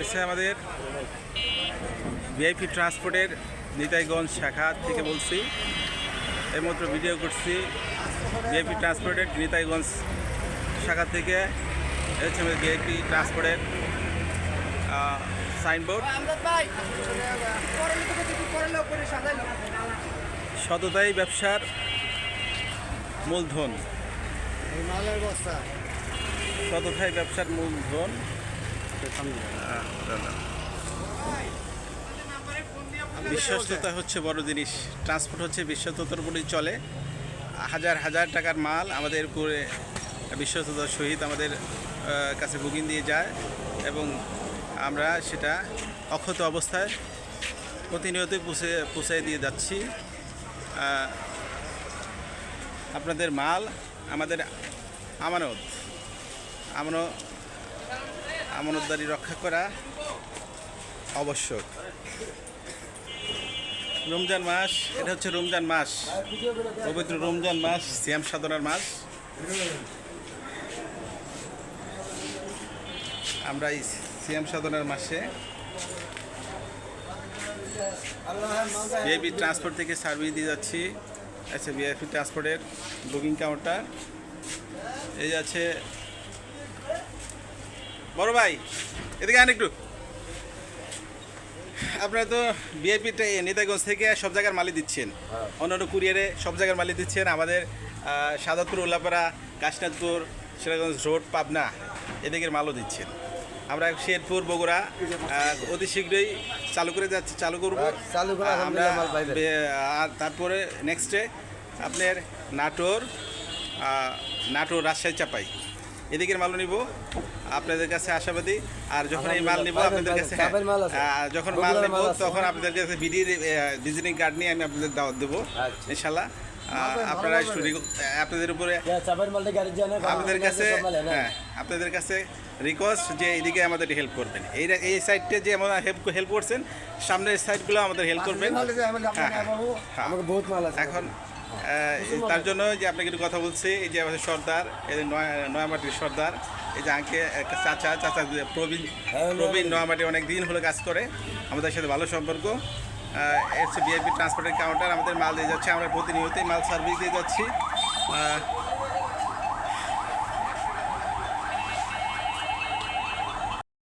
হচ্ছে আমাদের ভিআইপি ট্রান্সপোর্টের নিতাইগঞ্জ শাখা থেকে বলছি। এইমাত্র ভিডিও করছি ভিআইপি ট্রান্সপোর্টের নিতাইগঞ্জ শাখা থেকে। হচ্ছে আমাদের ভিআইপি ট্রান্সপোর্টের সাইনবোর্ড। সততাই ব্যবসার মূলধন, সততাই ব্যবসার মূলধন। বিশ্বস্ততা হচ্ছে বড় জিনিস। ট্রান্সপোর্ট হচ্ছে বিশ্বস্ততার উপরেই চলে। হাজার হাজার টাকার মাল আমাদের উপরে বিশ্বস্ততার সহিত আমাদের কাছে বুকিং দিয়ে যায় এবং আমরা সেটা অক্ষত অবস্থায় প্রতিনিয়তই পৌঁছে দিয়ে যাচ্ছি। আপনাদের মাল আমাদের আমানতদারি রক্ষা করা আবশ্যক। রমজান মাস, এটা হচ্ছে রমজান মাস, পবিত্র রমজান মাস, সিয়াম সাধনার মাস। আমরা এই সিয়াম সাধনার মাসে ভিআইপি ট্রান্সপোর্ট থেকে সার্ভিস দিয়ে যাচ্ছি। আচ্ছা, ভিআইপি ট্রান্সপোর্টের বুকিং কাউন্টার এই আছে। বড় ভাই এদিকে আন একটু। আপনারা তো ভিআইপি নেতাগঞ্জ থেকে সব জায়গার মালই দিচ্ছেন, অন্যান্য কুরিয়ারে সব জায়গার মালই দিচ্ছেন। আমাদের সাদাতপুর, উল্লাপাড়া, কাশনাথপুর, সিরাজগঞ্জ রোড, পাবনা এদিকের মালও দিচ্ছেন। আমরা শেরপুর, বগুড়া অতি শীঘ্রই চালু করব আমরা। আর তারপরে নেক্সটে আপনার নাটোর, রাজশাহী, চাপাই এদিকের মালও নিব আপনাদের কাছে আশাবাদী। আর যখন এই মাল নিব আপনাদের কাছে, যখন মাল নেব তখন আপনাদের কাছে ভিজিটিং কার্ড নিয়ে আমি আপনাদের দাওয়াত দেবো ইনশাল্লাহ। আপনারা আপনাদের উপরে আপনাদের কাছে রিকোয়েস্ট যে এইদিকে আমাদের হেল্প করবেন। এই সাইডটা যে আমরা হেল্প করছেন, সামনের সাইডগুলো আমাদের হেল্প করবেন। এখন তার জন্য যে আপনাকে একটু কথা বলছি, এই যে আমাদের সর্দার, এই নয়ামাটির সর্দার, এই যে চাচা প্রবীণ নয়ামাটি অনেক দিন হলো কাজ করে, আমাদের সাথে ভালো সম্পর্ক। হচ্ছে ভিআইপি ট্রান্সপোর্টের কাউন্টার, আমাদের মাল দিয়ে যাচ্ছে, আমরা প্রতিনিয়তই মাল সার্ভিস দিয়ে যাচ্ছি।